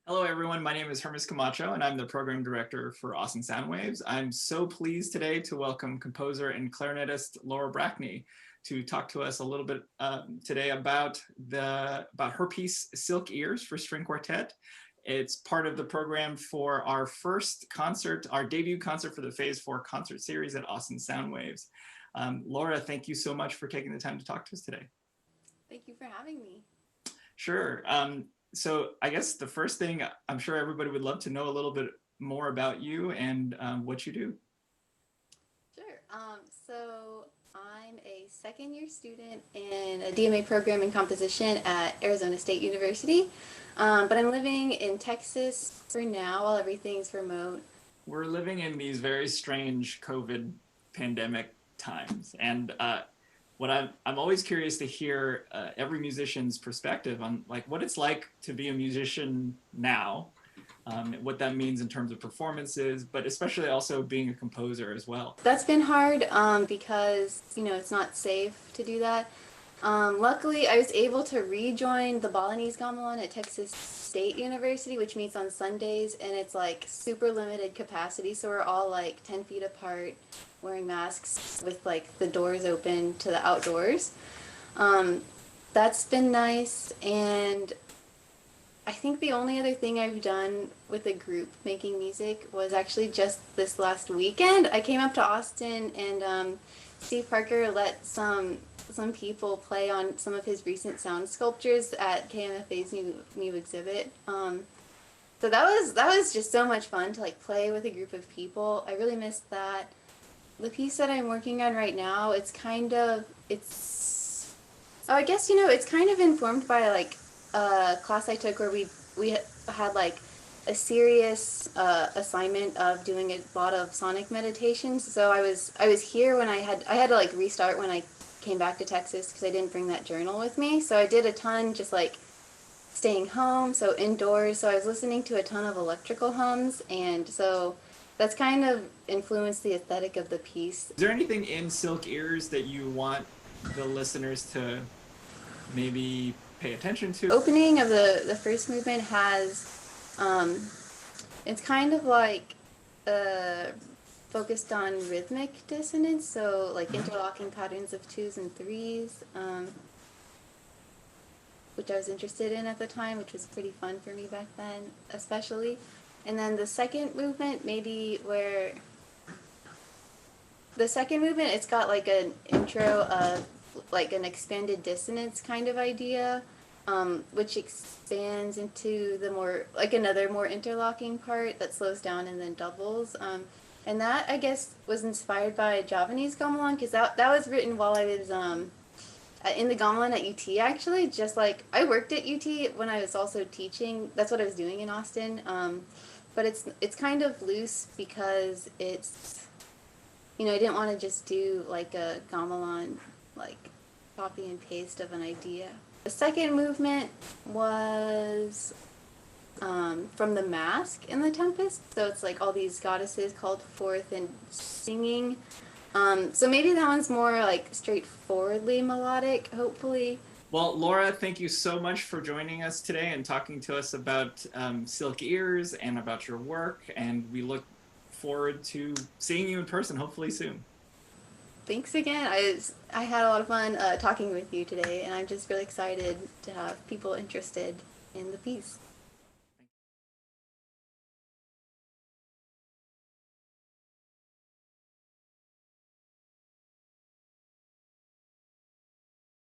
Hello, everyone. My name is Hermes Camacho, and I'm the program director for Austin Soundwaves. I'm so pleased today to welcome composer and clarinetist Laura Brackney to talk to us a little bit today about her piece "Silk Ears" for string quartet. It's part of the program for our first concert, our debut concert for the Phase 4 concert series at Austin Soundwaves. Laura, thank you so much for taking the time to talk to us today. Thank you for having me. Sure. So I guess the first thing, I'm sure everybody would love to know a little bit more about you and what you do. Sure. So I'm a second year student in a DMA program in composition at Arizona State University, but I'm living in Texas for now while everything's remote. We're living in these very strange COVID pandemic times, and what I'm always curious to hear every musician's perspective on like what it's like to be a musician now, what that means in terms of performances, but especially also being a composer as well. That's been hard because it's not safe to do that. Luckily, I was able to rejoin the Balinese Gamelan at Texas State University, which meets on Sundays, and it's like super limited capacity, so we're all like 10 feet apart, wearing masks with like the doors open to the outdoors. That's been nice, and I think the only other thing I've done with a group making music was actually just this last weekend. I came up to Austin and Steve Parker let some people play on some of his recent sound sculptures at KMFA's new exhibit. So that was just so much fun to like play with a group of people. I really missed that. The piece that I'm working on right now, I guess it's kind of informed by like a class I took where we had like a serious assignment of doing a lot of sonic meditations. So I was here when I had to like restart when I came back to Texas because I didn't bring that journal with me. So I did a ton just like staying home, so indoors. So I was listening to a ton of electrical hums, and so that's kind of influenced the aesthetic of the piece. Is there anything in Silk Ears that you want the listeners to maybe pay attention to? Opening of the first movement has it's kind of like focused on rhythmic dissonance, so like interlocking patterns of twos and threes, which I was interested in at the time, which was pretty fun for me back then, especially. And then the second movement, it's got like an intro of like an expanded dissonance kind of idea, which expands into the more like another more interlocking part that slows down and then doubles. And that I guess was inspired by Javanese gamelan because that was written while I was in the gamelan at UT actually. Just like I worked at UT when I was also teaching. That's what I was doing in Austin. But it's kind of loose because it's I didn't want to just do like a gamelan like copy and paste of an idea. The second movement was from the Mask in the Tempest. So it's like all these goddesses called forth and singing. So maybe that one's more like straightforwardly melodic, hopefully. Well, Laura, thank you so much for joining us today and talking to us about Silk Ears and about your work. And we look forward to seeing you in person, hopefully soon. Thanks again. I had a lot of fun talking with you today, and I'm just really excited to have people interested in the piece.